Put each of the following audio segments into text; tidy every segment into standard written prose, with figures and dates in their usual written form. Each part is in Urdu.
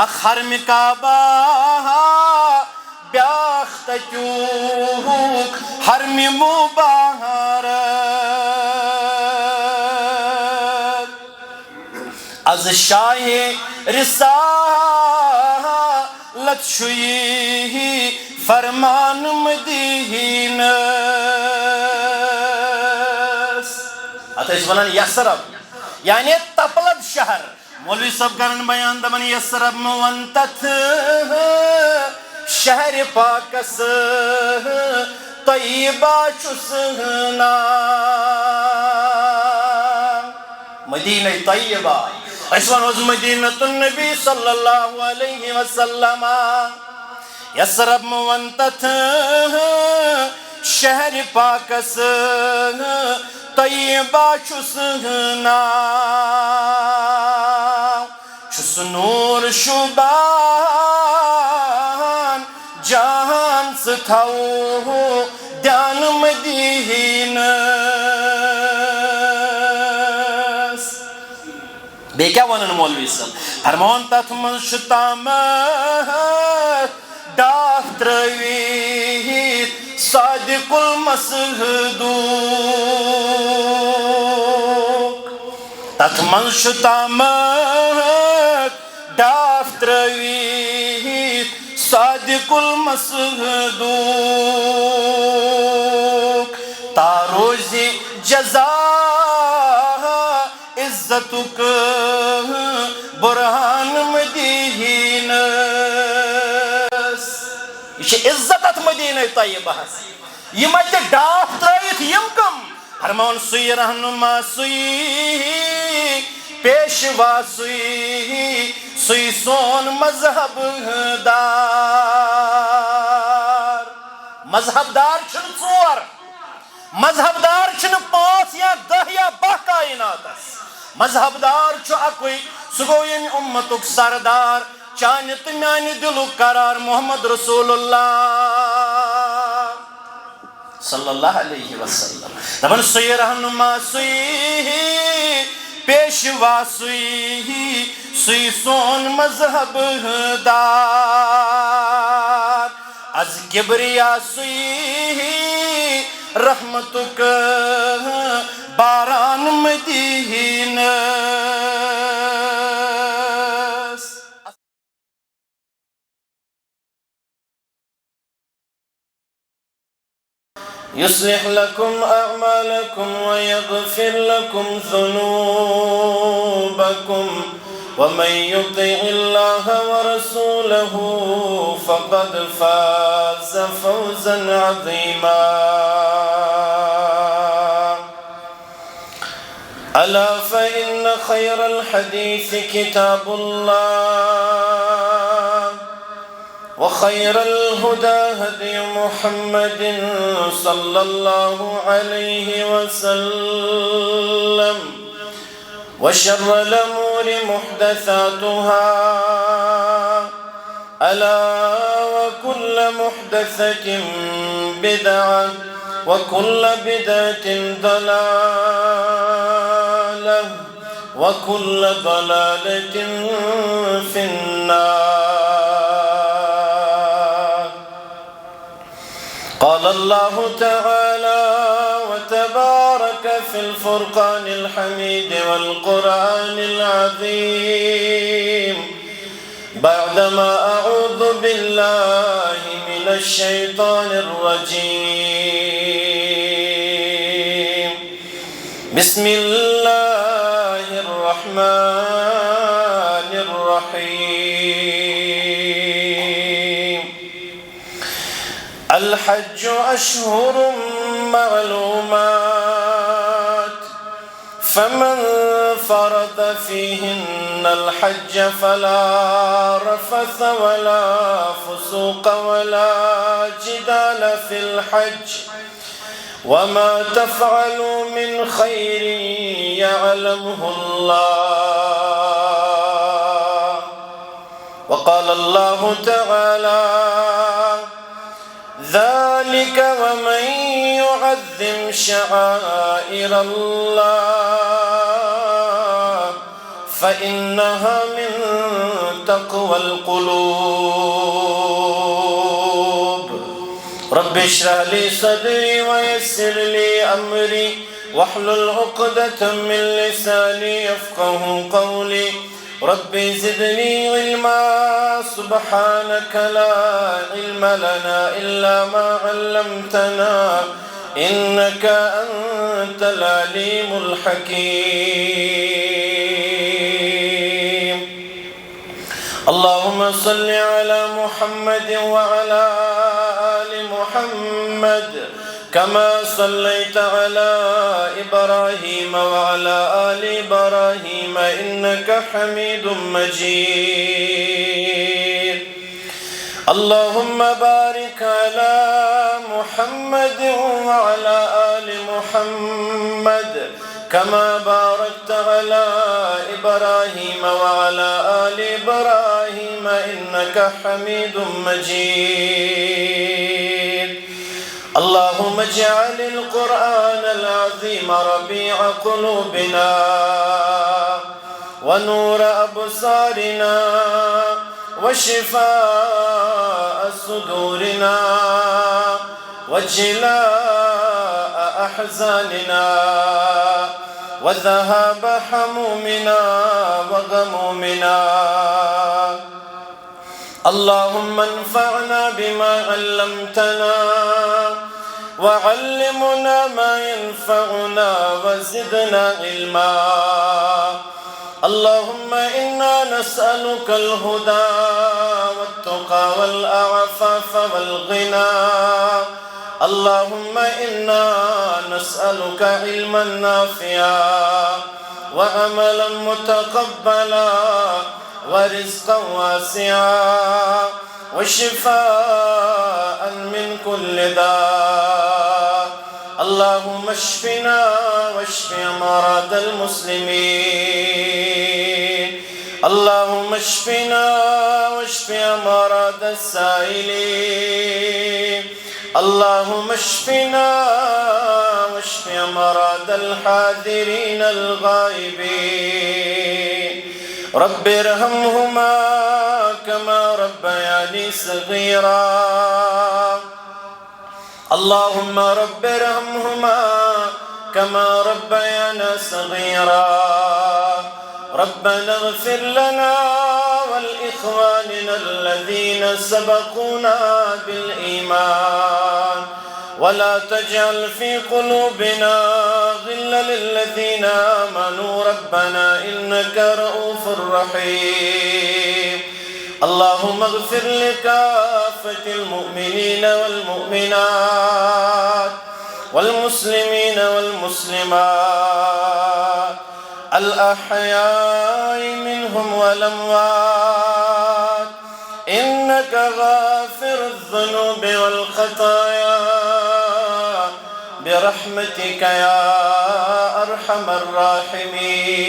اخ حرم کعبہ بیاخ تتیوک حرم مبارک از شاہ رسالت شوی فرمان مدینس اتھ ونان یسرب یعنی تپلد شہر مولوی صاحب کرن بیان دمن یسرب مونتت شہر پاکس طیبہ چس نام مدینہ طیبہ اس ونوز مدینہ النبی صلی اللہ علیہ وسلم یسرب مونتت شہر پاکس طیبہ چس نام چس نور شبان جہان ستھاؤ دیان مدینس بے کیا ونن مولوی صاحب فرمان تتھ من شتامت ڈاف ترویت صادق المصدوق تتھ من شتامت ڈاف ترویت صادق المصدوق تاروزی جزا عزتک برہان مدینس یہ عزت مدینہ طیبہ یہ مت ڈاف ترائیت یم کم فرمان سوئی رہنما سوئی پیشوا سوئی سون مذہب دار مذہب دار چھن ژور مذہب دار چھن 5 یا 10 یا 12 کائناتس مذہب دار چھو اکوئی سگو یم امتک سردار چانہ تو میانہ دلک قرار محمد رسول اللہ صلی اللہ علیہ وسلم دپن سوئی رہنما سوئی پیشوا سوئی سون مذہب دار از کبریا سوئی رحمتک باران مدینس يصلح لكم أعمالكم ويغفر لكم ذنوبكم ومن يطع الله ورسوله فقد فاز فوزا عظيما ألا فإن خير الحديث كتاب الله وخير الهدى هدي محمد صلى الله عليه وسلم وشر الأمور محدثاتها ألا وكل محدثة بدعة وكل بدعة ضلالة وكل ضلالة في النار قال الله تعالى وتبارك في الفرقان الحميد والقرآن العظيم بعدما أعوذ بالله من الشيطان الرجيم بسم الله الرحمن الرحيم الحج أشهر معلومات فمن فرض فيهن الحج فلا رفث ولا فسوق ولا جدال في الحج وما تفعلوا من خير يعلمه الله وقال الله تعالى ذلك ومن يعظم شعائر الله فإنها من تقوى القلوب. رب اشرح لي صدري ويسر لي أمري واحلل عقدة من لساني يفقه قولي. رب زدني علما سبحانك لا علم لنا إلا ما علمتنا إنك أنت العليم الحكيم. اللهم صل على محمد وعلى آل محمد كما صليت على إبراهيم وعلى آل إبراهيم إنك حميد مجيد. اللهم بارك على محمد وعلى آل محمد كما باركت على إبراهيم وعلى آل إبراهيم إنك حميد مجيد. اللهم اجعل القرآن العظيم ربيع قلوبنا ونور أبصارنا وشفاء صدورنا وجلاء أحزاننا وذهاب حمومنا وغمومنا. اللهم انفعنا بما علمتنا وعلمنا ما ينفعنا وزدنا علما. اللهم إنا نسألك الهدى والتقى والعفاف والغنى. اللهم إنا نسألك علما نافعا وعملا متقبلا ورزقا واسعا وشفاء من كل داء. اللهم اشفنا واشف مرضى المسلمين. اللهم اشفنا واشف مرضى السائلين. اللهم اشفنا واشف مرضى الحاضرين الغائبين. رب ارحمهما كما ربياني صغيرا. اللهم رب ارحمهما كما ربيانا صغيرا. ربنا اغفر لنا ولإخواننا الذين سبقونا بالإيمان ولا تجعل في قلوبنا غلا للذين آمنوا ربنا إنك رؤوف رحيم. اللهم اغفر لكافة المؤمنين والمؤمنات والمسلمين والمسلمات الأحياء منهم والأموات إنك غافر الذنوب والخطايا برحمتك يا أرحم الراحمين.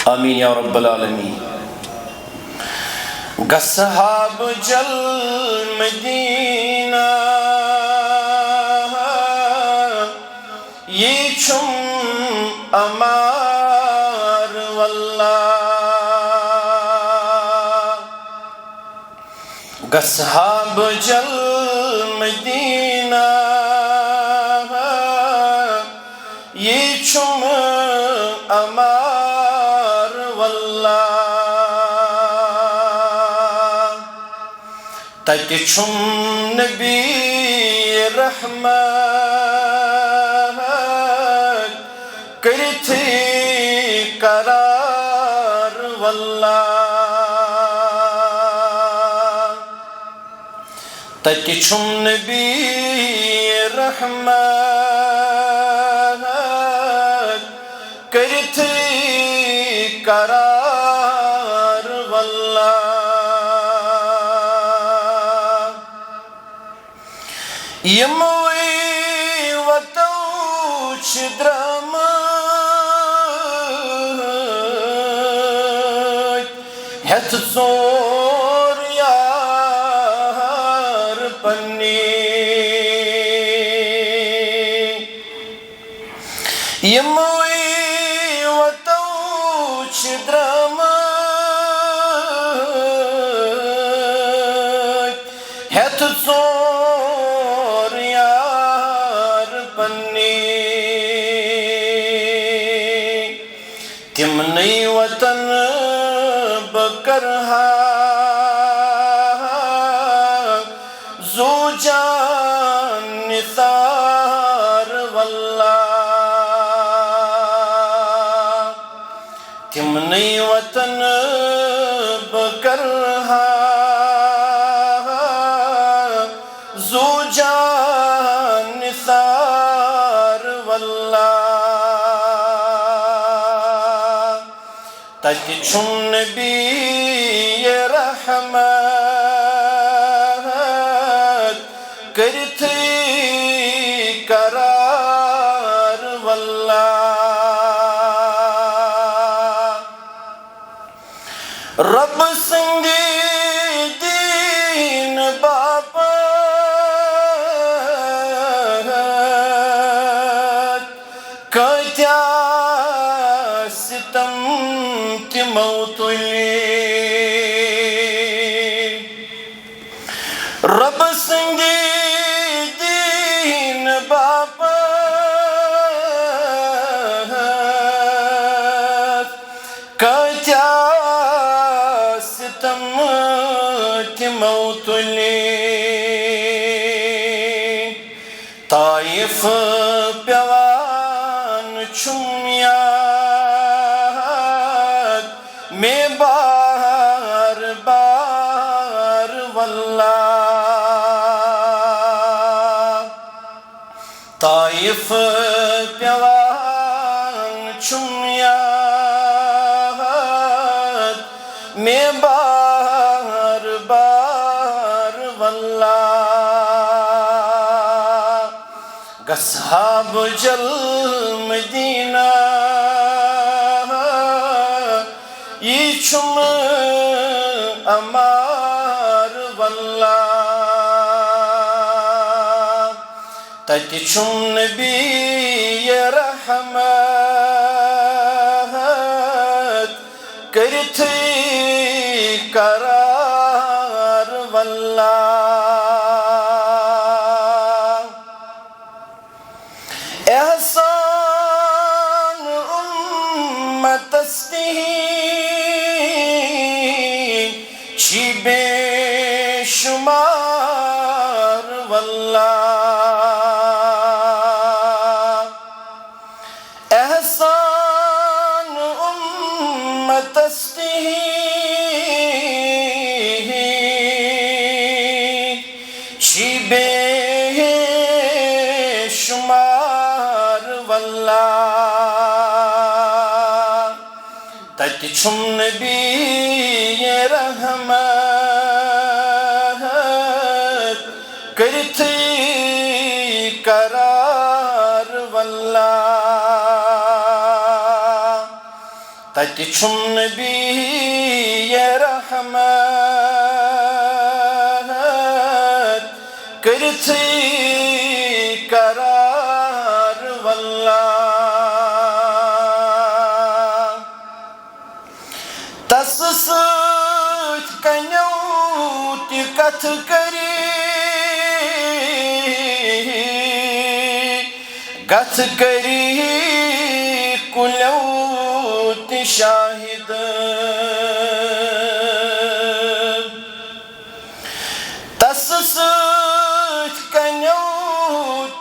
آمين يا رب العالمين. قصحاب جل مدینہ یہ چھم امار واللہ قصحاب جل مدینہ یہ چھم امار واللہ تک چھم نبی رحمت کرتی قرار واللہ تک چھم نبی رحمت کرتی قرار واللہ يموي وتوش درامات هتصور يار بني يموي تمنی وطن بکرہا زو جان نثار واللہ تمنی وطن بکرہا زو جان نثار واللہ تَتہِ چھُم نبی رحمت کٔرِتھٕے قرار واللہ رب سٕنٛدِ دیٖن باپتھ کۭتیاہ ستم تِمو تُلۍ رب سٕنٛدِ دیٖن باپتھ کۭتیاہ ستم تِمو تُلۍ طائف پیوان چھُم یاد مےٚ بار بار واللہ طائف پیوان چھُم یاد مےٚ بار بار واللہ گژھہا بہٕ جل مدینہ یہِ چھُم امار واللہ تَتہِ چھُم نبی رحمت کٔرِتھٕے قرار واللہ احسان امتس تِہِنٛدۍ چھِ بے شمار واللہ احسان امتس تِہِنٛدۍ چھِ بے شمار واللہ تَتہِ چھُم نبی رحمت کٔرِتھٕے قرار واللہ تَتہِ چھُم نبی رحمت کٔرِتھٕے قرار واللہ تس سۭتۍ کنیو تہِ کتھٕ کٔری گژھ کٔری کُلیو تہِ شاہد تس سۭتۍ کنیو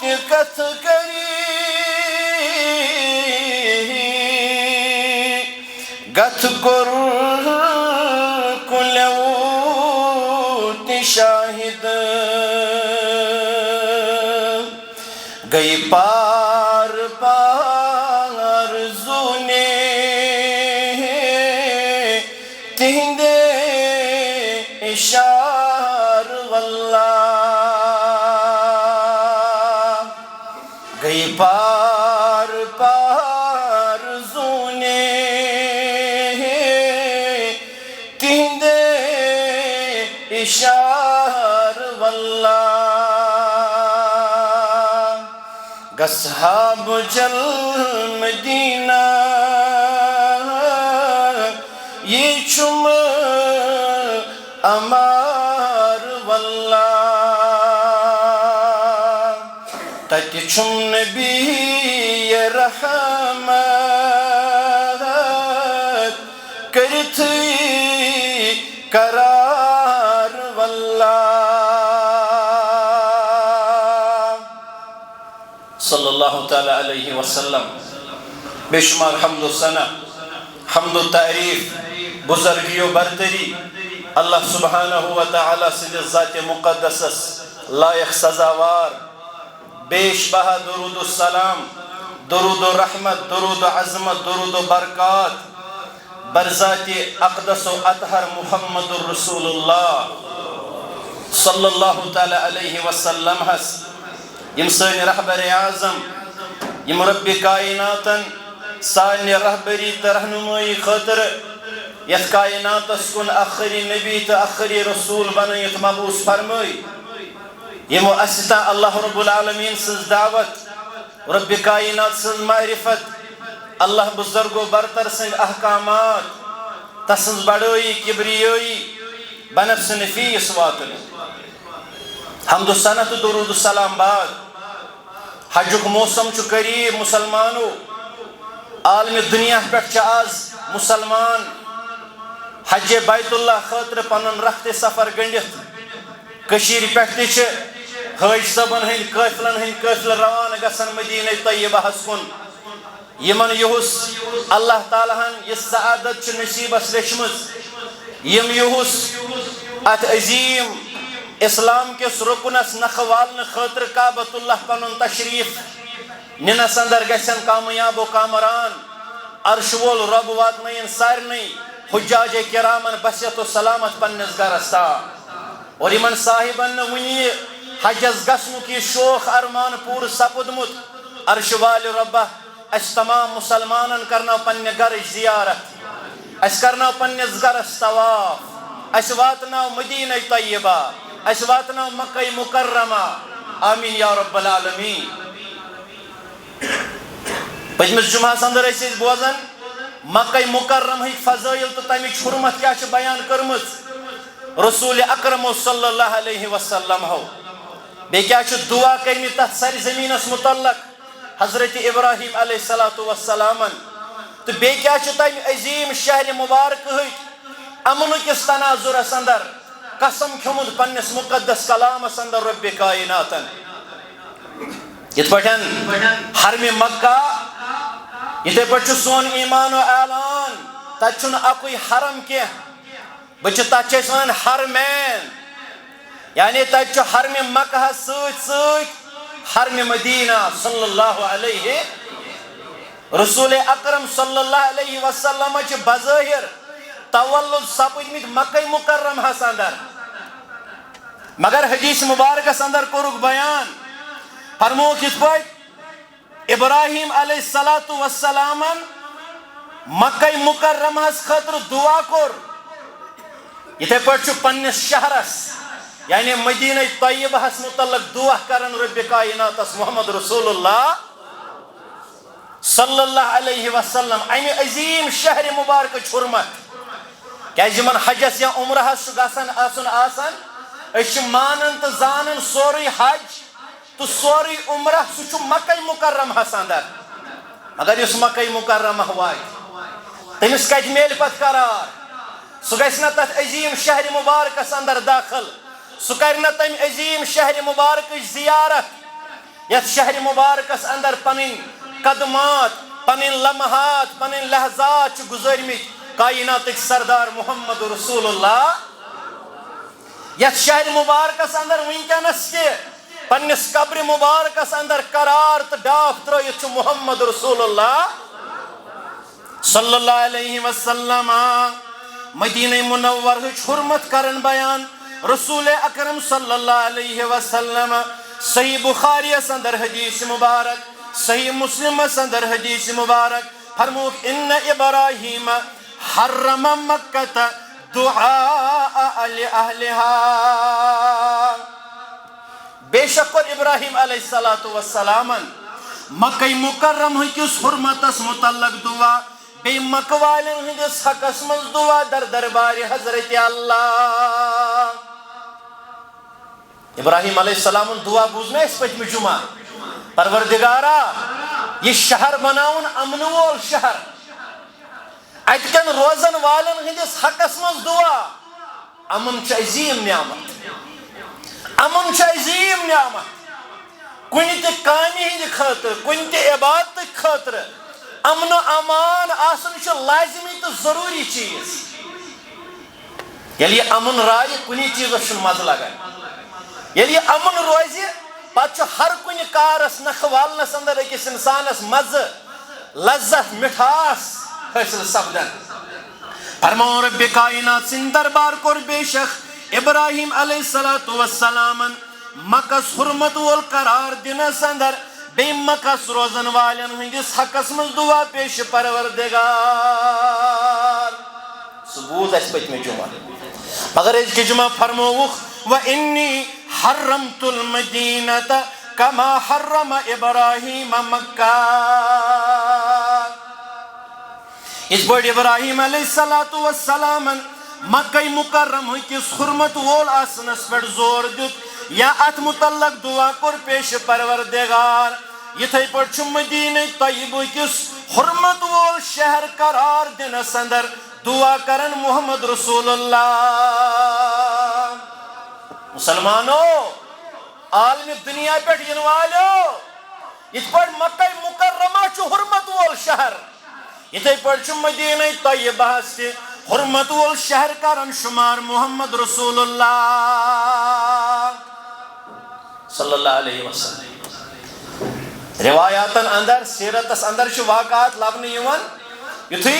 تہِ کتھٕ کٔری گژھ کوٚر کُلیو تہِ شاہد گٔے پار پار زوٗنہِ تِہنٛدے اِشار واللہ گٔے پار پار زوٗنہِ تِہنٛدے اِشار واللہ گژھہا بہٕ جل مدینہ یہِ چھُم امار واللہ تَتہِ چھُم نبی رحمت کرتھٕے قرار واللہ صلی اللہ تعالی علیہ وسلم. بے شمار حمد و ثنا، حمد و تعریف، بزرگی و برتری اللہ سبحانہ و تعالی سندس ذات مقدسس لائق سزاوار. بیش بہا درود السلام، درود و رحمت، درود و عظمت، درود و برکات برذات اقدس و اطہر محمد الرسول اللہ صلی اللہ تعالی علیہ وسلم حس یم سانی رہبر اعظم یم رب کائناتن سانی رہبری تہ رہنمائی خاطر یت کائناتس کن آخری نبی تہ آخری رسول بنائیت مبعوث فرمائی. یمو استا اللہ رب العالمین سز دعوت، رب کائنات سز معرفت، اللہ بزرگ و برتر سند احکامات، تسنز بڑوئی کبریوئی بنفس نفیس واتن. حمد و ثنا تو درود السلام بعد. حجک موسم چھ قریب مسلمانو، عالم دنیا پہ آز مسلمان حج بیت اللہ خاطر پنن رخت سفر گنڈت کشیر پہ حج صبن ہند قافلن روانہ گسن مدینہ طیبہ کن. یمن یہس اللہ تعالیٰ ہن یہ سعادت چھ نصیبس لیچمت یم یہس ات عظیم اسلام کس رکنس نخ والن خاطر کعبۃ اللہ پنن تشریف ننس اندر گژھن کامیاب و کامران. عرش وول رب واتنین سارنی حجاج کرامن بصیت و سلامت پنس گرس تا. اور یمن صاحبن ونی حجس گسنک یہ شوق ارمان پور سپدمت عرش وال ربہ اس تمام مسلمانن کرنا پنہ گرچ زیارت، اس کرنا پنس گرس طواف، اس واتنا مدینہ طیبہ، اس واتنا مکہ مکرمہ. آمین یا رب العالمین. پچمس جمعہ اندر بوزان مکہ مکرمہ فضائل تو تمچ حرمت کیا بیان کرمت رسول اکرم صلی اللہ علیہ وسلم ہو. بے کیا دعا کرنی تر سرزمینس متعلق حضرت ابراہیم علیہ السلام تو بے کیا تم عظیم شہر مبارک امن کس تناظرس اندر قسم کھیومت پنس مقدس کلامس اندر رب کائناتن. یت پٹھن حرم مکہ یتھے پٹھ سون ایمان و اعلان تت اکوئی حرم کی بچ تت ونان حرمین یعنی تت حرم مکہ ست حرم مدینہ صلی اللہ علیہ رسول اکرم صلی اللہ علیہ وسلم بظاہر تولد سپدمت مکہ مکرمہ اندر مگر حدیث مبارکس اندر کورک بیان فرموک یت پٲٹھۍ ابراہیم علیہ السلام مکہ مکرمہ خاطر دعا کور یتھے پٲٹھۍ پننس شہرس یعنی مدینہ طیبہ متعلق دعا کرن رب کائناتس محمد رسول اللہ صلی اللہ علیہ وسلم امہ عظیم شہر مبارک حرمت کیازِ یمن حجس یا عمرہس گژھن آسان أسۍ مانن تو زانن سوری حج تو سوری عمرہ سہ مکہ مکرمہ اندر مگر اس مکہ مکرمہ وات تمس کتہ میل پت قرار سہ گژھِ نہ تتھ عظیم شہر مبارکس اندر داخل سہ کر نہ تم عظیم شہر مبارک زیارت یتھ شہر مبارکس اندر پن قدمات پن لمحات پن لحظات گزرمت کائنات سردار محمد رسول اللہ یتھ شہر مبارکس اندر ونکس تہ پنس قبر مبارکس اندر قرار تو ڈاف ترٲیِتھ چھُ محمد رسول اللہ صلی اللہ علیہ وسلم مدینہ منور حرمت کرن بیان رسول اکرم صلی اللہ علیہ وسلم صحیح بخاری اندر حدیث مبارک صحیح مسلم اندر حدیث مبارک فرموک ان ابراہیم حرم مکہ دعاء لأہلہا بے شک اور ابراہیم علیہ السلام مکہ مکرمہ کس حرمتس متعلق دعا بے مکہ والن ہندس حقس من دعا در دربار حضرت اللہ. ابراہیم علیہ السلام دعا بوزنا اس پچھم جمعہ پروردگارا یہ شہر بناؤن امن وول شہر اتکن روزن والن ہندس حقس مز دعا امن چھ عظیم نعمت امن چھ عظیم نعمت کن تہ کامہ ہند خاطر کن تہ عبادت خاطر امن و امان آسن چھ لازمی تو ضروری چیز یلی امن رائے کنی چیزس چھ مزہ لگان یلی امن روز پتہ ہر کن کارس نخ والنس اندر اکس انسانس مزہ لذت مٹھاس حاصل سپدن فرماؤ رب کائنات سن دربار کور بے شک ابراہیم علیہ السلام مکس حرمت وول قرار دنس اندر بے مکس روزن والن ہندس حقس مز دعا پیش پروردگار ثبوت اس پتمہ جمعہ مگر اس کی جمعہ فرموخ وَإِنِّي حَرَّمْتُ الْمَدِينَةَ كَمَا حَرَّمَ إِبْرَاهِيمَ مَكَّةَ اس بڑ ابراہیم علیہ السلام مکہ مکرم کس حرمت وول آسنس پر زور دیت یا ات متعلق دعا کر پیش پروردگار یتھے پٹ مدینہ طیبہ کس حرمت وول شہر قرار دنس اندر دعا کرن محمد رسول اللہ مسلمانو عالم دنیا پہ ین والو یت پٹ مکہ مکرمہ چھ حرمت وول شہر یتھے پٹ مدینہ طیبہ سے حرمت وول شہر کرن شمار محمد رسول اللہ صلی اللہ علیہ وسلم روایاتن اندر سیرتس اندر چھ واقعات لبنہ یوان یتھے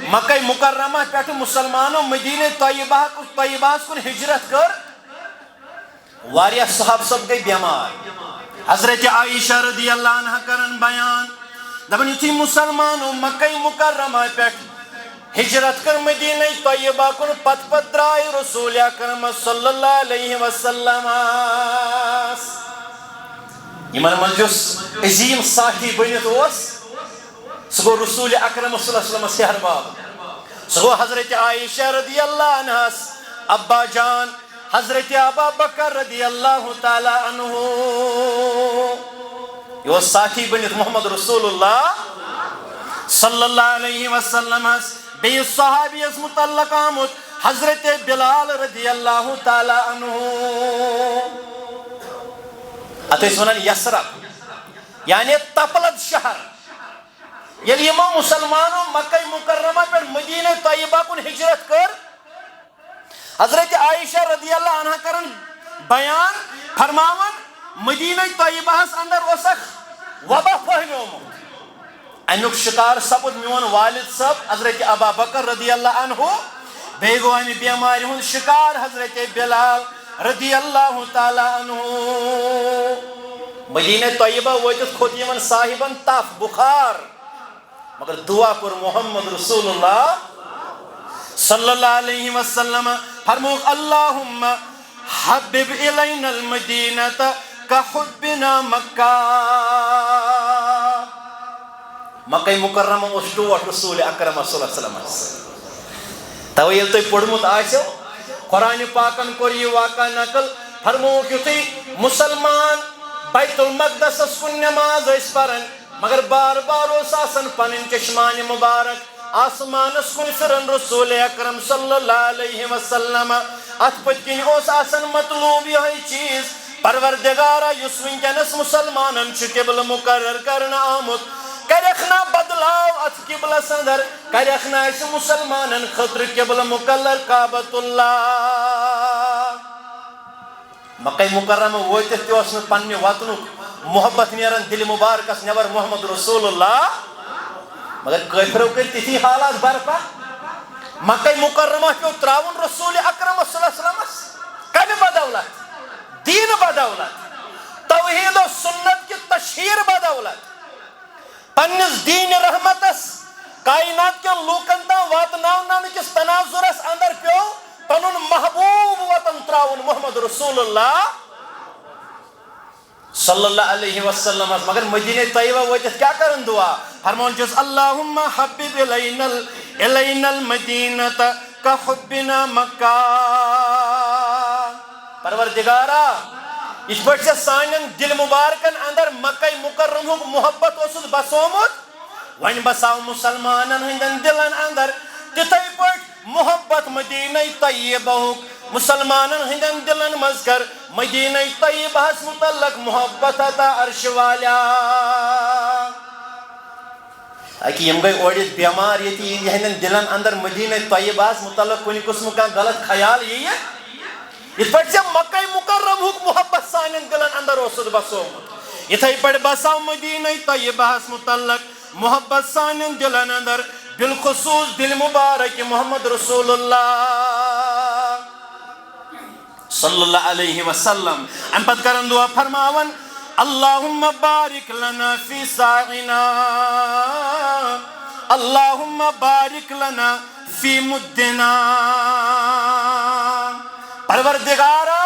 مکہ مکرمہ پہ مسلمانوں مدینہ طیبہ کن ہجرت کر واریاہ صحاب سب گئی بیمار حضرت عائشہ رضی اللہ عنہ کرن بیان دپن یتھی مسلمانوں مکہ مکرمہ پہ ہجرت کر مدینہ طیبہ کن پت درائے رسول اکرم صلی اللہ علیہ وسلم یمن من جس عظیم ساتھی بنت سہ گو رسول اکرم صلی اللہ علیہ وسلم سہر باب سہ گو حضرت عائشہ رضی اللہ عنہ ابا جان حضرت ابا بکر رضی اللہ تعالی عنہ یہ ساتھی بنت محمد رسول اللہ صلی اللہ علیہ وسلم بیس صحابی اس متعلق آمد حضرت بلال رضی اللہ تعالی عنہ اتیس ونن یسرب یعنی تپلد شہر یلی یمو مسلمانوں مکہ مکرمہ پر مدینہ طیبہ کن ہجرت کر حضرت عائشہ رضی اللہ عنہ کرن بیان فرماون مدینہ طیبہ اندر وسخ وبا پھہلیومت انک شکار سپد میون والد صاحب حضرت ابا بکر رضی اللہ عنہ بیٚیہِ گوٚو امہِ بیمارِ ہُنٛد شکار حضرت بلال رضی اللہ تعالی عنہ مدینہ طیبہ وٲتِتھ کھوٚت یِمن صاحبن تف بخار مگر دعا کوٚر محمد رسول اللہ صلی اللہ علیہ وسلم فرموک اللہم حبب الینا المدینۃ کحبنا مکہ مکہ مکرمہ اس ٹوٹ رسول اکرم صلی اللہ علیہ وسلم تو یل تھی پڑھمت آسو قرآن پاکن کور یہ واقعہ نقل فرموک یتھی مسلمان بیت المقدس کن نماز اس پرن مگر بار بار اس آسن پنن چشمان مبارک آسمانس کن فرن رسول اکرم صلی اللہ علیہ وسلم ات پتکن اس آسن مطلوب یہ چیز پروردگارہ یس ونکینس مسلمانن چھ قبل مقرر کرنا آمد کرخنا بدلاو ات قبلس اندر کرخنا اس مسلمانن خطر قبل مقرر کعبۃ اللہ مکہ مکرمہ وٲتِتھ تہِ اوس نہٕ پننہِ وطنُک محبت نیران دل مبارکس نٮ۪بر محمد رسول اللہ مگر کٲفرو کٔرۍ تِتھی حالات برپا مکہ مکرمہ پیوٚو تراوُن رسول اکرم صلی اللہ علیہ وسلمس کمہِ بدولت دین بدولت توحید و سنت کی تشہیر بدولت پنس دین رحمتس کائنات کے لوکن تا واتناوناون کس تناظرس اندر پیو پنن محبوب وطن تراون محمد رسول اللہ صلی اللہ علیہ وسلم مگر مدینہ طیبہ وٲتِتھ کیا کرن دعا فرمون جس اللہم حبب الینا المدینۃ کحبنا مکہ پروردگارا اس پہ سانن دل مبارکن اندر مکہ مکرمہ محبت اوسس بسومت ون بساو مسلمانن ہندن دلن اندر تتھے پٹ محبت مدینہ طیبہ مسلمانن ہندن دلن مز کر مدینہ طیبہ متعلق محبت عطا عرش والا اکی یم گئی اوڑت بیمار یتی ہندن دلن اندر مدینہ طیبہ متعلق کن قسم کا غلط خیال یہ اس پٹ سے مکہ مکرم محبت سانن دلن اندر اوسد بسومت اتھے پٹ بساو مدینہ طیبہ متعلق محبت سانن دلن اندر بالخصوص دل مبارک محمد رسول اللہ صلی اللہ علیہ وسلم ام پت کرن دعا فرماون اللہم بارک لنا فی ساعنا اللہم بارک لنا فی مدنا پروردگارا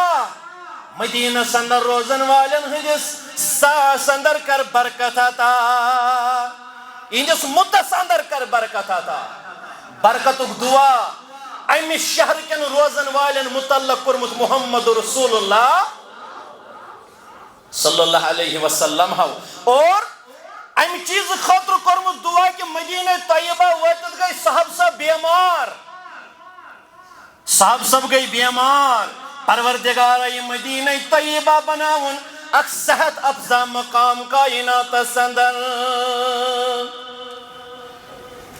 مدینہ سندر روزن والن ہندس ساس اندر کر برکت عطا انجس مدس اندر کر برکت عطا برکتک دعا امی شہر کن روزن والن متعلق کرمت محمد رسول اللہ صلی اللہ علیہ وسلم ہو اور امی چیز خطر کرمت دعا کہ مدینہ طیبہ ویتت گئی صاحب سب بیمار صاحب سب گئی بیمار پروردگارہ یہ مدینہ طیبہ بناون اک صحت افزا مقام کائنات سندر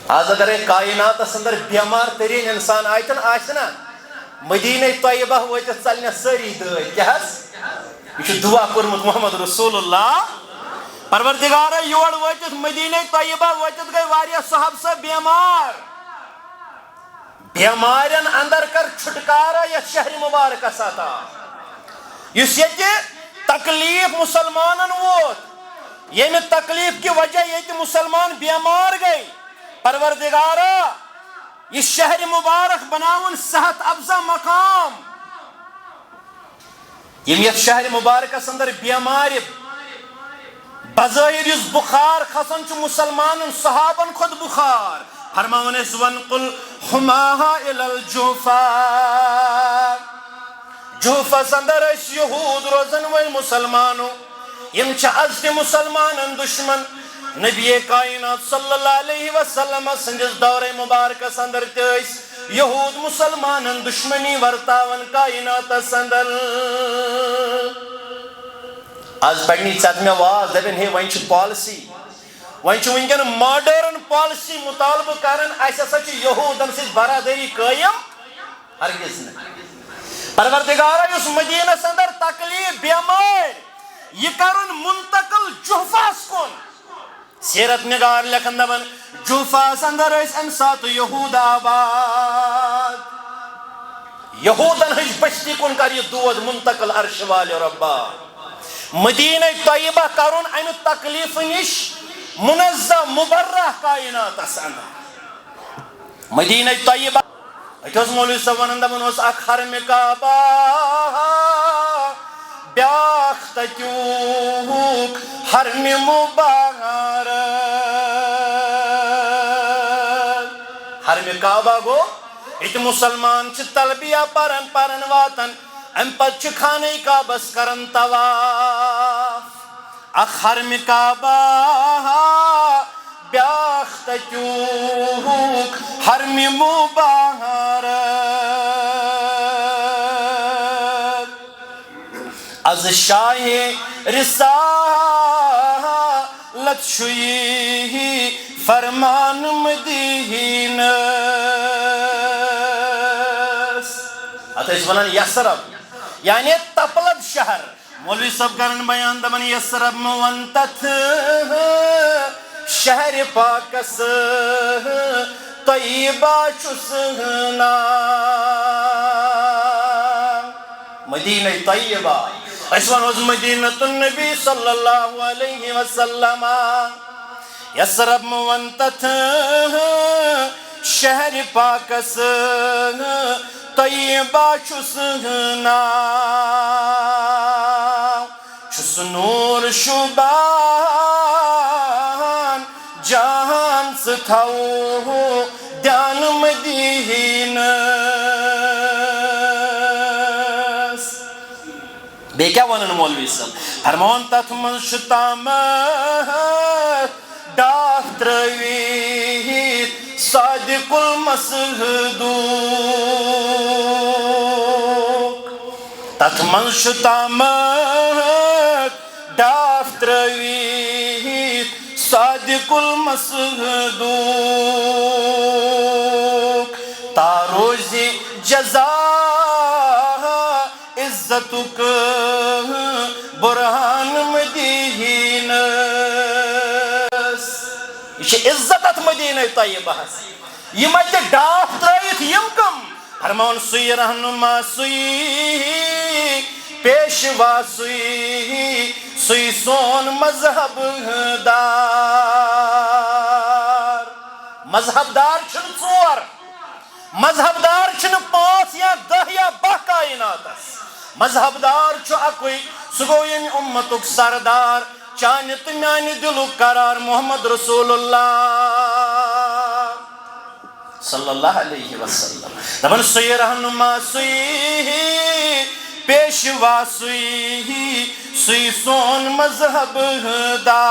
آج اگر ایک کائنات سندر بیمار ترین انسان آئیتن آئیتنا مدینہ طیبہ ویتت چلنے سری دائی کیا ہے یہ دعا کرمت محمد رسول اللہ پروردگارہ یوڑ ویتت مدینہ طیبہ ویتت گئی واریا صاحب سے بیمار بیمارین اندر کر چھٹکارا یا شہر مبارک ساتا اس یہ تکلیف مسلمانن ووت یہ میں تکلیف کی وجہ یہ کہ مسلمان بیمار گئی پروردگارا یہ شہر مبارک بناون صحت افزا مقام یہ شہر مبارک اندر بیمار بظاہر اس بخار کھسن چھ مسلمانن صحابن خود بخار فرماون اس ونقل حماها الى الجوفا جوفا سندر اس یہود روزن وی مسلمانو یم چھ ازد مسلمانن دشمن نبی کائنات صلی اللہ علیہ وسلم سنجس دور مبارک سندر تیس یہود مسلمانن دشمنی ورتاون کائنات سندر آج پڑھنی چاہت میں واز دبن ہے وہیں چھ پالسی وہیں چھ ونکن ماڈرن پالسی مطالبہ کرن ایسا سچ یہودن سے برادری قائم ہرگز نہیں پروردگارہ اس مدینہ سندر تکلیف بیمار یہ کرن منتقل جوفاس کن سیرت نگار لکھن دبن جوفاس اندر اس امسات یہود آباد یہودن ہج بشتی کن کر یہ دود منتقل عرش والے ربا مدینہ طیبہ کرن این تکلیف نش منظم مبرہ کائنات اندر مدینہ طیبہ اتوز مولوی صاحب ونن دبن اس اک حرم کعبہ بیاخ تکیوک حرم مبارک حرم کعبہ گو ات مسلمان چھ تلبیہ پرن واتن ام پت چھ خانہ کعبس کرن طواف اک حرم کعبہ بیاخ تکیوک حرم مبارک از شاہ رسالت شوئی فرمان مدینس اتھا اس ونان یسرب یعنی تپلد شہر مولوی صاحب کرن بیان دمن یسرب مونتت شہر پاکس طیبہ چسنا مدینہ طیبہ اسوان وز مدینہ النبی صلی اللہ علیہ وسلم یسرب مونتت شہر پاکس طیبہ چسنا چس نور شبان جہان ستھاؤ دیان مدینس بے کیا ونن مولوی صاحب فرمان تت من شتامت ڈاک ترویت ساد صادق المصدوق تت منش تامت ڈاف ترویت صادق المصدوق تاروزی جزا عزتک برہان مدینس یہ عزت مدینہ طیبہ یہ مت ڈاف ترائیت یم کم فرمون سوی رہنما سوی پیشوا سوی سون مذہب دار مذہب دار چھن ژور مذہب دار چھن 5 یا 10 یا 12 کائنات مذہب دار چھو اکوئی سگو یم امتک سردار چانہ تو میانہ دلک قرار محمد رسول اللہ صلی اللہ علیہ وسلم دپن سوی رہنما سوی پیشوا سوی سون مذہب دار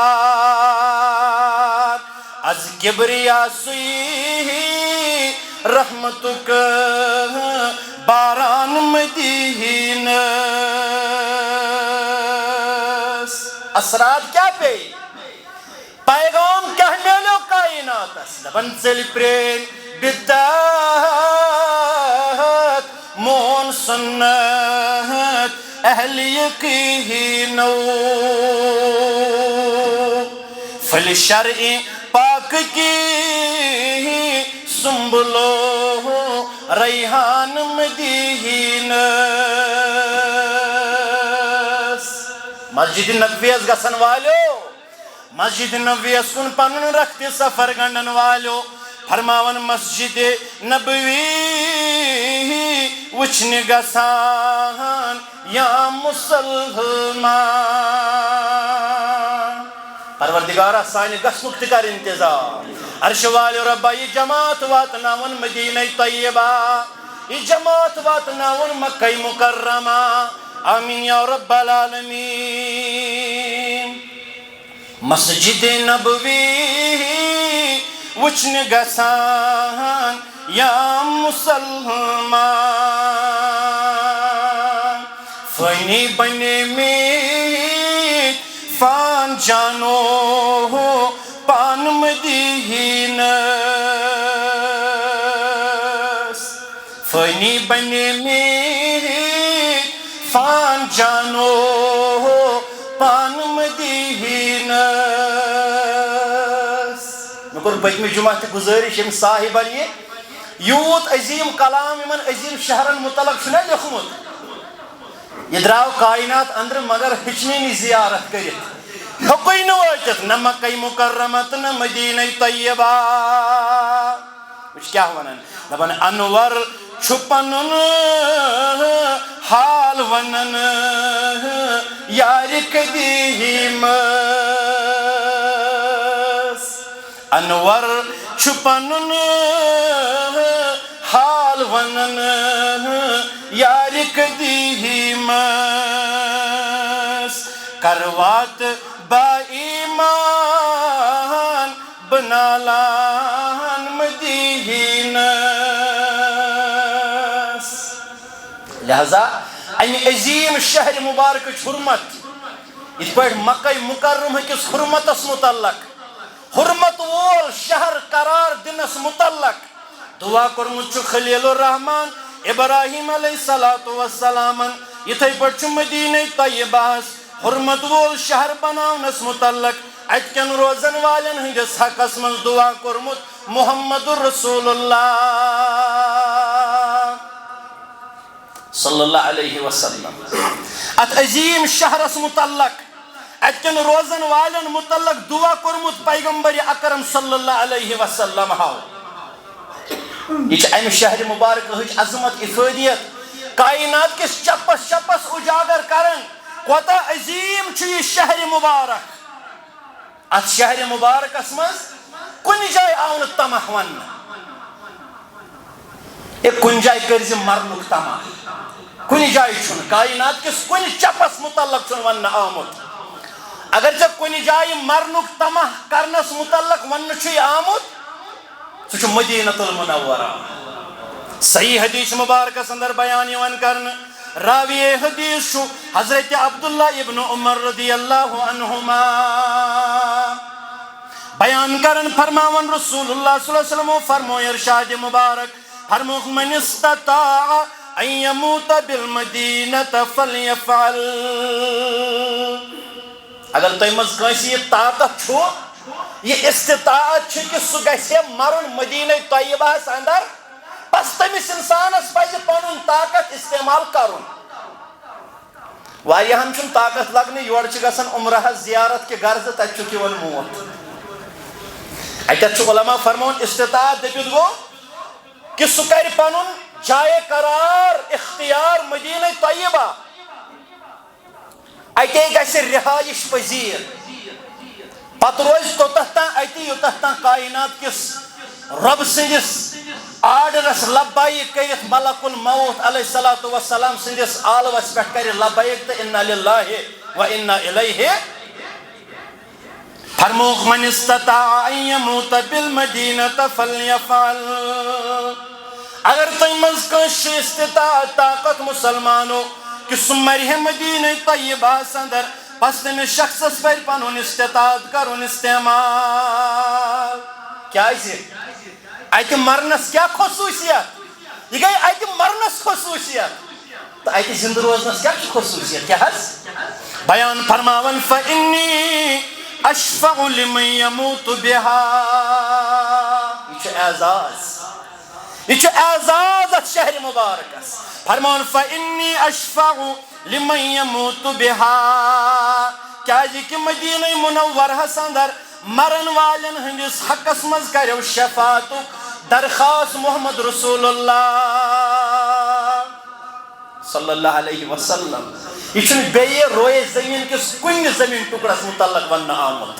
از کبریا سوی رحمتک باران مدینس اثرات کیا پہ پیغام کیا میلو کائنات دپن چل پرین بدعت مون سنت اہل یقینو فل شرع پاک کی سنبلو ریحان مدینس مسجد نبویس گسن والو مسجد نبویس کن پنن رکھتی سفر گنڈن والو فرماون مسجد نبوی وچھن گسان یا مسلمان پروردگارہ سانی گسنک تکر انتظار عرش والی ربا یہ جماعت واتناون مدینہ طیبہ یہ جماعت واتناون مکہ مکرمہ آمین یا رب العالمین مسجد نبوی وچھن گسان یا مسلمان فانی بنے میت فان جانو پان مدینس فانی بنے میت فان جانو پان مدینس مکر پتمی جمعہ تے گزارش یم صاحبن یہ یوت عظیم کلام یمن عظیم شہرن متعلق چھنا لیکھمت یہ دراو کائنات اندر مگر ہچنی زیارت کرت ہکوئی نہ واتت نہ مکہ مکرمت نہ مدینہ طیبہ وچ کیا ونن دپن انور چھپنن حال ونن یار قدیمس انور چھپنن حال ونن یار قدیمس کروات با ایمان بنالان مدینس لہذا این عظیم شہر مبارک حرمت اس پر مکہ مکرمہ کس حرمت اس متعلق حرمت وول شہر قرار دنس متعلق دعا کرمت خلیل الرحمن ابراہیم علیہ السلام یتھے پہ مدینہ طیبہ حرمت وول شہر بناونس متعلق اتکن روزن والن ہندس حقس من دعا کرمت محمد رسول اللہ صلی اللہ علیہ وسلم ات عظیم شہرس متعلق اتکن روزن والن متعلق دعا کرمت پیغمبر اکرم صلی اللہ علیہ وسلم ہاو یہ ام شہر مبارک ہچ عظمت افادیت کائنات کس چپس چپس اجاگر کرن کوتا عظیم چھ یہ شہر مبارک ات شہر مبارک اسمز کن جائے آون تمہ ون ایک کن جائے کرز مرنک تمہ کن جائے چھن کائنات کس کن چپس متعلق چھن ون آمد اگر جب کن جائے مرنک تمہ کرنس متعلق ون چھ آمد سہ مدینہ المنورہ. صحیح حدیث مبارکس اندر بیان یوان کرن راوی حدیث شو حضرت عبداللہ ابن عمر رضی اللہ عنہما بیان کرن فرماون رسول اللہ صلی اللہ علیہ وسلم فرمو ارشاد مبارک فرمو من استطاع ان يموت بالمدینہ فلیفعل. اگر تُہۍ منٛز کٲنٛسہِ یہ طاقت چھُ یہ استطاعت چھِ کہ سُہ گژھِ مرُن مدینہ طیبہس اندر بس تمس انسانس پزِ پنُن طاقت استعمال کرُن. واریاہن چھُنہٕ طاقت لگنہٕ یورٕ چھِ گژھان عمرہس زیارت کہ غرضہٕ تتہِ چھُکھ یِوان موت. اتٮ۪تھ چھُ علماء فرماوان استطاعت دٔپِتھ گوٚو کہ سُہ کرِ پنُن جایہِ قرار اختیار مدینہ طیبہ اتے گژھِ رہائش پذیر پتہٕ روزِ توٚتتھ تام اتی یوٚتتھ تام کائنات کِس رب سٕنٛدِس آرڈرس لبیک کٔرِتھ ملک الموت علیہ الصلوۃ والسلام سٕنٛدِس عالمس پٮ۪ٹھ کرِ لبیک تہٕ انا للہ و انا الیہ. فرموک من استطاع ان يموت بالمدینہ فلیفعل. اگر تُہۍ منٛز کٲنٛسہِ چھِ استطاعت طاقت مسلمانو کہ سُہ مرِ مدینہ طیبہس اندر بس تٔمِس شخصس پزِ پنُن استطاعت کرُن استعمال. کیازِ اتہِ مرنس کیا خصوصیت یہ گئی اتہِ مرنس خصوصیت تو اتہِ زندٕ روزنس کیا خصوصیت کیا حظ بیان فرماون فإنی اشفع لمن يموت بها. یہ چھُ اعزاز یہ چھُ اعزاز اتھ شہر مبارکس. فرمان فإنی اشفع لمن يموت بها کیازِ کہ مدینہ منورہس اندر مرن والن ہندس حقس مز کرو شفاعت درخواست محمد رسول اللہ صلی اللہ علیہ وسلم. یہ چھُنہٕ بیٚیہِ روئے زمین کس کُنہِ زمین ٹکڑس متعلق وننہٕ آمُت.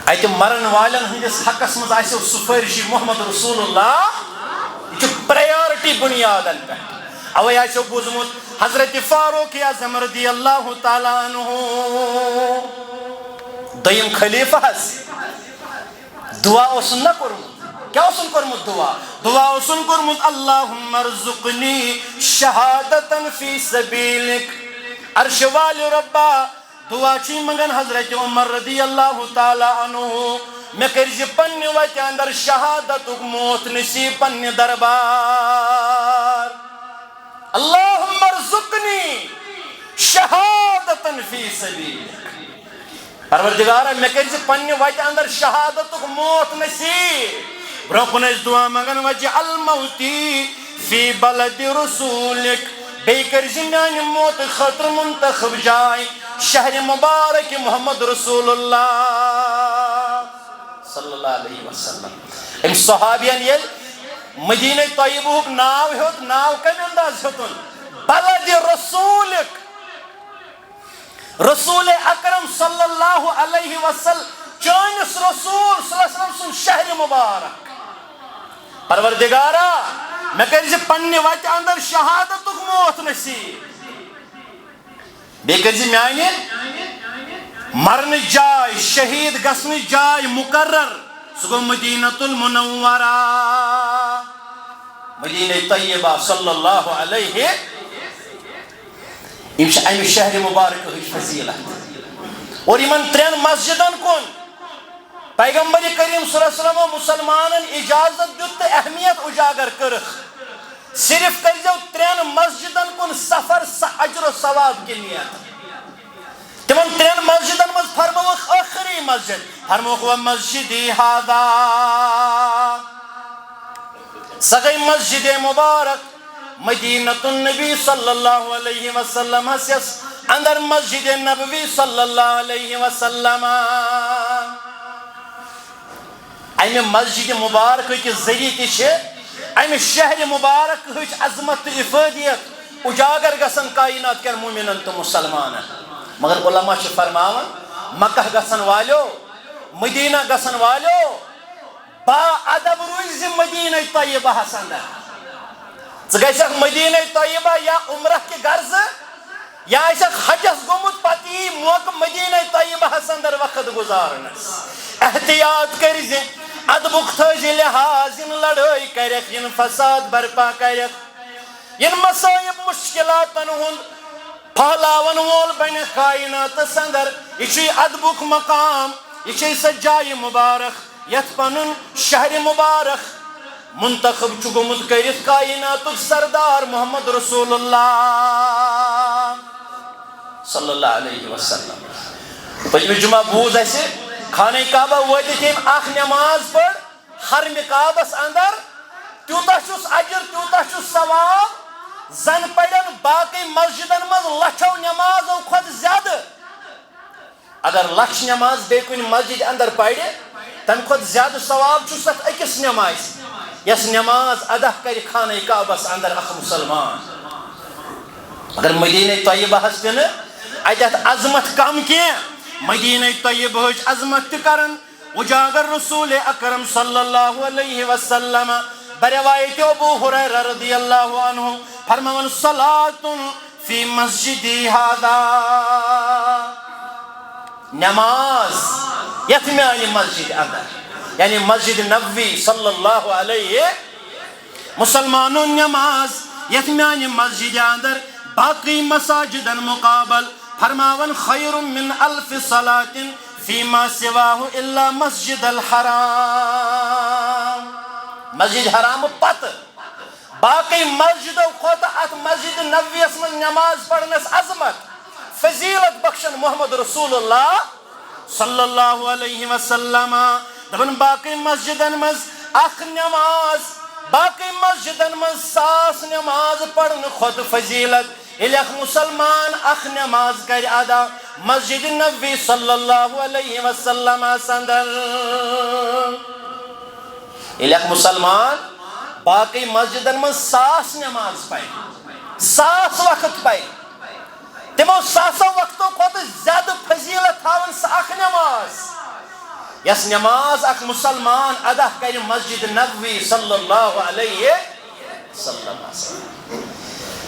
اتہِ مرن والن ہندس حقس مز آسیو سفارشی محمد رسول اللہ. یہ چھُ پریارٹی بنیادن پہ. اوے آسیو بوزمُت حضرت فاروق اعظم رضی اللہ تعالیٰ عنہ دویم خلیفہ دعا اوسن نہ کورمُت. کیا اوسن کورمُت دعا اوسن کورمُت اللہم ارزقنی شہادتن فی سبیلک. عرش والِ ربا دعا چھ منگن حضرت عمر رضی اللہ تعالیٰ عنہ مے کرزِ پننہِ وتہِ اندر شہادتُک موت نصیب پننہِ دربار. اللہم ارزقنی شہادتن فی سبیلک. پروردگارا مے کرزِ پننہِ وتہِ اندر شہادتُک موت نصیب. برونٛہہ کُن ٲسۍ دعا منگن وجعل موتی فی بلد رسولک. بیٚیہِ کرزِ میانہِ موتہٕ خٲطرٕ منتخب جاے شہر مبارک محمد رسول اللہ صلی اللہ علیہ وسلم. ام صحابین یل مدینہ طیبہُک ناو ہیوٚت ناو کمہِ انداز ہیوٚتُن بلد رسولک. رسول اکرم صلی اللہ علیہ وسلم چٲنِس رسول صلی اللہ علیہ وسلم سُنٛد شہر مبارک. پروردگارا مے کرزِ پننہِ وتہِ اندر شہادتُک موت نصیب. بیٚیہِ کرزِ میانہِ مرنٕچ جاے شہید گژھنٕچ جاے مقرر. سُہ گوٚو مدینۃ المنورہ مدینہ طیبہ صلی اللہ علیہ. یم چھِ امہِ شہر مبارکٕچ فضیلت. اور یمن ترٛٮ۪ن مسجدن کُن پیغمبر کریم صلی اللہ علیہ وسلم مسلمانن اجازت دیُت تہٕ اہمیت اجاگر کٔرٕکھ. صرف کرزیو ترٛٮ۪ن مسجدن کُن سفر اجر و ثواب کی نیت. تمن ترٛٮ۪ن مسجدن منٛز فرمووُکھ ٲخری مسجد فرمووُکھ ومسجدی ہاذا. سۄ گٔے مسجد مبارک مدینۃ النبی صلی اللہ علیہ وسلم یس اندر مسجد نبوی صلی اللہ علیہ وسلم. امہ مسجد مبارک کے ذریعہ تہ چھ امہ شہر مبارک ہچ عظمت تہ افادیت اجاگر گژھن کائنات کین مومنن تو مسلمانن. مگر علماء چھ فرماون مکہ گژھن والیو مدینہ گژھن والیو با ادب روز مدینہ طیبہ اندر. ژٕ گژھکھ مدینہ طیبہ یا عمرہ کہ غرض یا آسکھ حجس گوٚمُت پتہٕ یی موقع مدینہ طیبہ اندر وقت گزارنس. احتیاط کرزِ ادبک تھٲیزِ لحاظ ین لڑٲے کرکھ ین فساد برپا کرکھ ین مصائب مشکلاتن ہند پھہلاون وول بنہِ کائناتس اندر یہ ادبک مقام یہ سہ جائے مبارک یت پنن شہر مبارک منتخب گومت کرت کائنات سردار محمد رسول اللہ صلی اللہ علیہ وسلم پچھم جمعہ بوز اسہ خانہ کعبہ وٲتِتھ یم اخ نماز پڑ حرم کعبس اندر تیوتاہ چھُس اجر تیوتاہ چھُس ثواب زن پڑن باقی مسجدن مز لچھو نمازو کھت زیادہ اگر لچھ نماز بے کن مسجد اندر پڑھ تم کھت زیادہ ثواب چھُس تتھ أکِس نماز یس نماز ادا کر خانہ کعبس اندر اخ مسلمان اگر مدینہ طیبہ ہس تہ اتھ عظمت کم کی مدینہ طیبہ عظمت کرن اجاگر رسول اکرم صلی اللہ علیہ وسلم بروایت ابو ہریرہ رضی اللہ عنہ فرمان صلاۃ فی مسجدی ھذا نماز یت میانہ مسجد اندر یعنی مسجد نبوی صلی اللہ علیہ مسلمانوں نماز یت میانہ مسجد اندر باقی مساجدن مقابل فرماون خیر من الف صلاۃ فیما سواہ الا مسجد الحرام مسجد حرام پت باقی مسجدوں کھوت ات مسجد نبویس من نماز پڑھنس عظمت فضیلت بخشن محمد رسول اللہ صلی اللہ علیہ وسلم دپن باقی مسجدن مز اخ نماز باقی مسجدن مز 100 نماز پڑھن کھوت فضیلت یل اخ مسلمان اخ نماز کر ادا مسجد نبوی صلی اللہ علیہ وسلم اندر یل اخ مسلمان باقی مسجدن مز 100 نماز پڑھ 100 وقت پڑھ تمو 100 وقتوں کھوت زیادہ فضیلت تھاون سہ اخ نماز یس نماز اخ مسلمان ادا کر مسجد نبوی صلی اللہ علیہ وسلم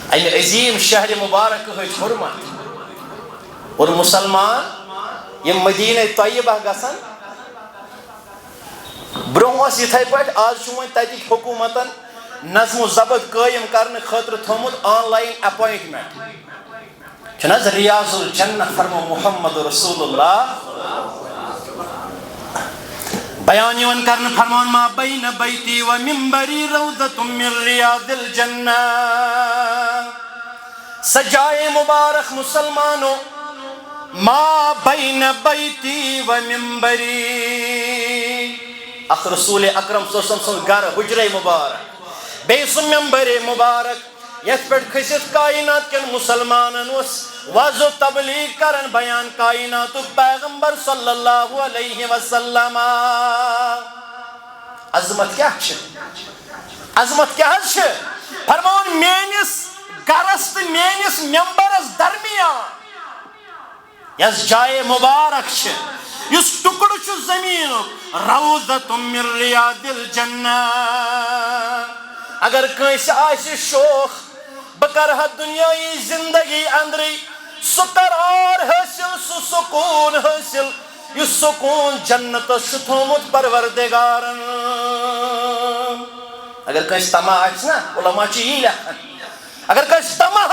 امہ عظیم شہر مبارک ہچ حرمت اور مسلمان یم مدینہ طیبہ گسن برو یتھے پہ آج ون تتک حکومتن نظم و ضبط قائم کرنے خاطر تھومت آن لائن اپوائنٹمنٹ چھنہ ریاض الجنہ فرمو محمد رسول اللہ بیان یون کرنے فرمان ما بین بیتی و منبری روضۃ من ریاض الجنہ سجائے مبارک مسلمانوں ما بین بیتی و منبری اخ رسول اکرم صلی اللہ علیہ وسلم گھر حجرے مبارک بے سم منبر مبارک یت پہ کھست کائنات کن مسلمانن وضو تبلیغ کرن بیان کائنات پیغمبر صلی اللہ علیہ وسلم عظمت کیا عظمت کیا فرمان میانس گرس تو میانس ممبرس درمیان یس جائے مبارک اس ٹکڑ زمین روضۃ من ریاض الجنہ اگر کنس آسہ شوق بہ کرہا دنیای زندگی اندری سہ قرار حاصل سہ سکون حاصل یہ سکون جنتس تھومت پروردگارن اگر کنس تما نا علماء یہ لیکھان اگر کنس تما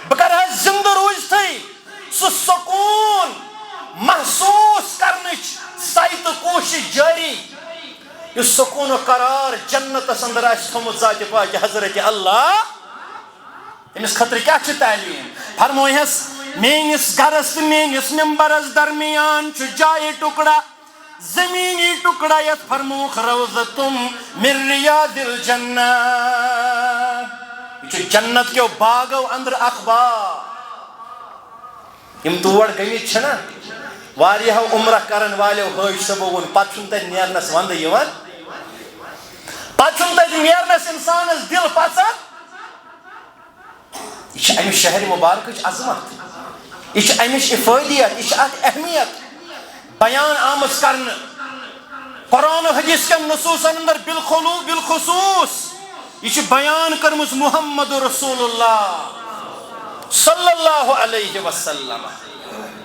بہ کرہا زندہ روزتھے سہ سکون محسوس کرنچ سعی تو کوشش جاری یہ سکون و قرار جنتس اندر آس تھومت ذات پاک حضرت اللہ امس خطر کیا تعلیم فرمویس میانس گرس تو میانس ممبرس درمیان جائے ٹکڑا زمینی ٹکڑا یت فرموخ روضۃ من ریاض الجنہ یہ جنت کے باغو اندر اخبار یم تور گمت چھنا واریاہو عمرہ کرن والیو حاج صبو ون پتہ چھن تت نیرنس وند یوان پتہ چھن تت نیرنس انسانس دل پژان یہ امہ شہر مبارکچ عظمت یہ امچ افادیت یہ ات اہمیت بیان آمت کرنے قرآن و حدیث کے نصوصن اندر بالخصوص یہ بیان کرمز محمد رسول اللہ صلی اللہ علیہ وسلم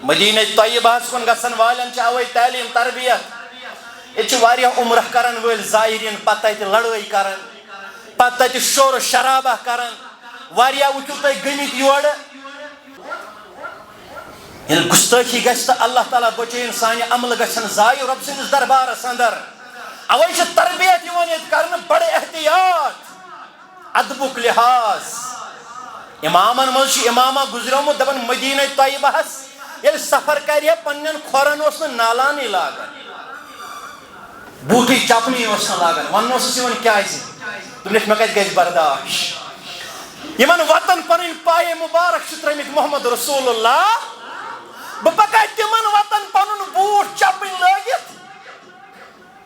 مدینہ طیبہ کن گسن والن اوے تعلیم تربیت یہ واریاہ عمرہ کرن ول زائرین پتہ لڑائی کرن پتہ شور و شرابہ کرن واریاہ وچھو تُہۍ گٔمٕتۍ یورٕ ییٚلہِ گُستٲخی گژھِ تہٕ اللہ تعالیٰ بچٲیِن سانہِ عملہٕ گژھن ضایع رۄب سٕنٛدِس دربارس اندر اوے چھِ تربیت یِوان ییٚتہِ کرنہٕ بڑٕ احتیاط ادبُک لحاظ امامن منٛز چھُ امامہ گُزریومُت دپان مدینہ طیبہس ییٚلہِ سفر کرِ ہے پننٮ۪ن کھۄرن اوس نہٕ نالانٕے لاگان بوٗٹٕے چپنٕے اوس نہٕ لاگان وننہٕ اوسُس یِوان کیازِ دوٚپنَکھ مےٚ کتہِ گژھِ برداش یِمن وطن پنٕنۍ پایے مُبارک چھِ ترٲمٕتۍ محمد رسول اللہ بہٕ پکا تِمن وطن پنُن بوٗٹھ چپٕنۍ لٲگِتھ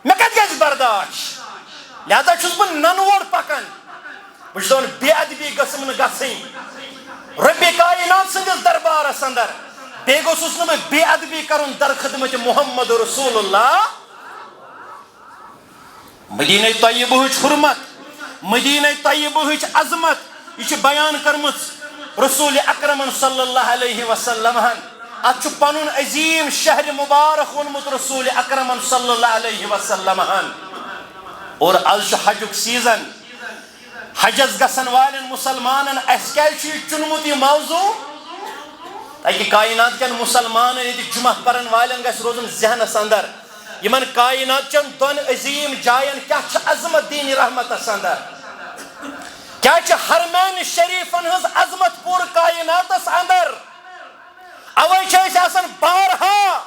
مےٚ کتہِ گژھِ برداش لہذا چھُس بہٕ ننوور پکان بہٕ چھُس دپان بے ادبی گٔژھٕم نہٕ گژھٕنۍ رۄبِ کائنات سٕنٛدِس دربارس اندر بیٚیہِ گوٚژھُس نہٕ بہٕ بے ادبی کرُن در خدمت محمد رسول اللہ مدینہ طیبہٕچ حرمت مدینہ طیبہٕچ عظمت یہ چھِ بیان کٔرمٕژ رسول اکرمن صلی اللہ علیہ وسلم اتھ چھُ پنُن عظیٖم شہر مبارک ووٚنمُت رسول اکرمن صلی اللہ علیہ وسلم اور آز چھُ حجُک سیزن حجس گژھن والٮ۪ن مُسلمانن اسہِ کیازِ چھُ یہِ چُنمُت یہِ موضوع تاکہ کائنات کٮ۪ن مُسلمانن ییٚتہِ جمعہ پرن والٮ۪ن گژھِ روزُن ذہنس اندر یمن کائنات چن دون عظیم جاین کیا چھ عظمت دین رحمتس اندر کیا چھ حرمین شریفن ہز عظمت پور کائناتس اندر اوے چھ اس آسان بارہا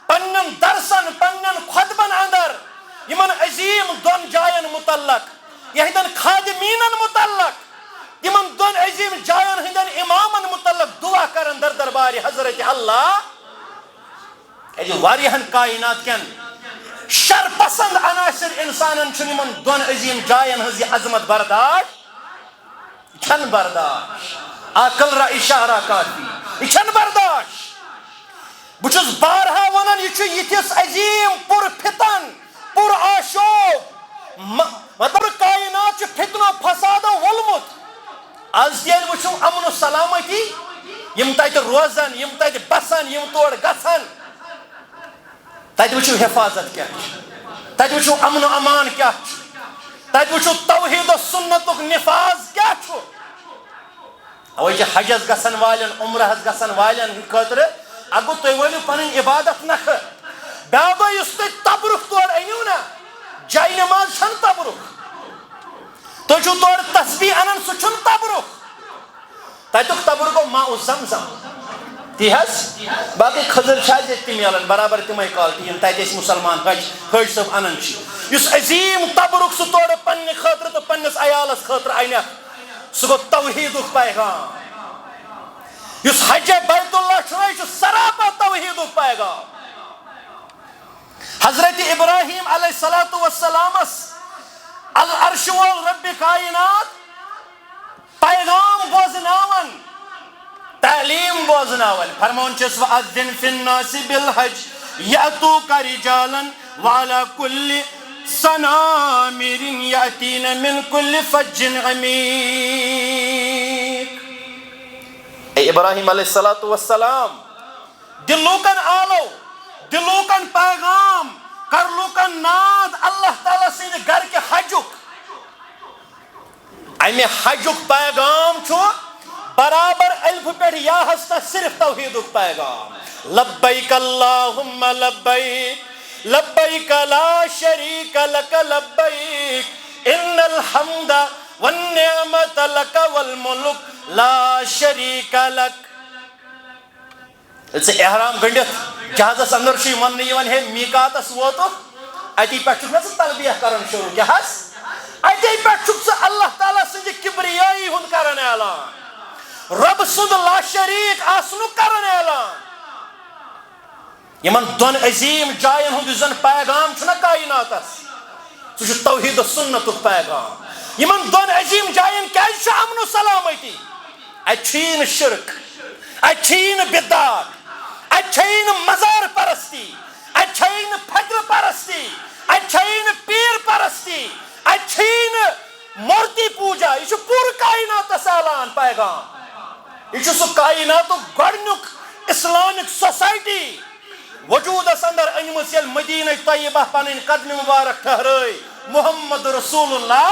پنن درسن پنن خطبن اندر یمن عظیم دون جاین متعلق یہدن خادمینن متعلق یمن دون عظیم جاین ہندن امامن متعلق دعا کرن در دربار حضرت اللہ واریاہن کائنات کن شر پسند عناصر انسانن چھن یمن دون عظیم جاین ہز یہ عظمت برداشت چھن برداشت عقل را اشارہ کافی یہ چھن برداشت بچس بارہا ونن یہ چھ یتھس عظیم پر فتن پر آشوب مطلب کائنات چھ فتنہ فساد وولمت آز تیل وچھو امن و سلامتی یم تت روزن یم تت بسن یم تور گژھن تت وچھو حفاظت کیا تت وچھو امن و امان کیا تت وچھو توحید و سنتک نفاذ کیا چھو اوے چھ حجس گژھن والن عمرہس گژھن والن خاطر اگو تُہۍ ؤنِو پنٕنۍ عبادت نکھٕ بیٛاکھ گوٚو یُس تُہۍ تبرُک تورٕ أنِو نا جاے نماز چھنہٕ تبرُک تُہۍ چھُو تورٕ تسبیح انان سُہ چھُنہٕ تبرُک تتیُک تبرُک گوٚو ماء زمزم تی حظ باقی خضر چھِ حظ ییٚتہِ تہِ میلان برابر تِمے کالٹی یِم تتہِ أسۍ مُسلمان حٲج صٲب انان چھِ یُس عظیٖم تبرُک سُہ تورٕ پننہِ خٲطرٕ تہٕ پننِس عیالس خٲطرٕ انکھ سُہ گوٚو توحیٖدُک پیغام یُس حجِ بیت اللہ چھُ یہِ چھُ سراپا توحیٖدُک پیغام حضرت ابراہیم علیہ الصلوۃ والسلامس العرش وول رب کائنات پیغام بوزناون تعلیم بوزناون فرمان چھس وَأَذِّن فِي النَّاسِ بِالْحَجِّ يَأْتُوكَ رِجَالًا وَعَلَى كُلِّ صَنَامِرٍ يَأْتِينَ مِنْ كُلِّ فَجٍّ عَمِيقٍ اے ابراہیم علیہ الصلوۃ والسلام دلوکن آلو دلوکن پیغام کر لوکن ناد اللہ تعالیٰ سند گھر کے حجک امہ حجک پیغام چھو برابر الف پہ یا ہستا صرف توحیدک پیغام لبیک اللہم لبیک لبیک لا شریک لک لبیک ان الحمد والنعمت لک والملک لا شریک لک سے احرام گنڈت جہازس اندر چھ وننہٕ یوان ہے میقاتس ووتُکھ اتی پہ چھُکھ نا ژٕ تلبیہ کرن شروع کیٛاہ حظ اتی پہ چھُکھ ژٕ اللہ تعالیٰ سٕنٛدِ کبریٲیی ہُنٛد کران اعلان رب سُنٛد لا شریٖک آسنُک کران اعلان یمن دون عظیٖم جاین ہُنٛد یُس زن پیغام چھُ نا کائناتس سُہ چھُ توحید و سنتُک پیغام یمن دون عظیٖم جاین کیازِ چھُ امن و سلامتی اتہِ چھُیی نہٕ شرک اتہِ چھُیی نہٕ بدعات اتہِ چھیی نہٕ مزار پرستی اتہِ چھیی نہٕ فکر پرستی اتہِ چھیی نہٕ پیٖر پرستی اتہِ چھیی نہٕ مورتی پوجا یہ چھُ پوٗرٕ کائناتس اعلان پیغام یہ چھُ سُہ کائناتُک گۄڈنیُک اسلامک سوسائٹی وجودس اندر انمس یل مدینہ طیبہ پن قدم مبارک ٹھہرے محمد رسول اللہ.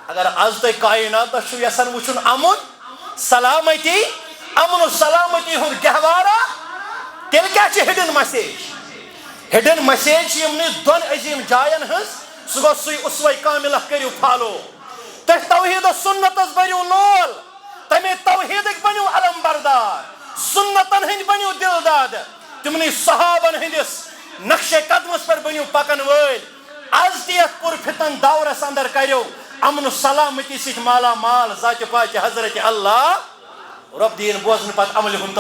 اگر آز تھی کائنات یسن وچن امن سلامتی امن و سلامتی ہند گہوارہ تیل کیا ہڈن مسیج ہڈن مسیج یمنی دون عظیم جائن ہز سہ گو سی اسوہ کاملہ کرو فالو تہ توحید و سنتس بریو لول تمے توحید بنیو علم بردار سنتن ہند بنیو دلداد تمنی صحابن ہندس نقش قدمس پر بنیو پکن ول آز تیت پور فتن دورس اندر کرو امن و سلامتی سۭتۍ مالا مال ذات پاک حضرت اللہ رب دین بوزن پت عمل ہند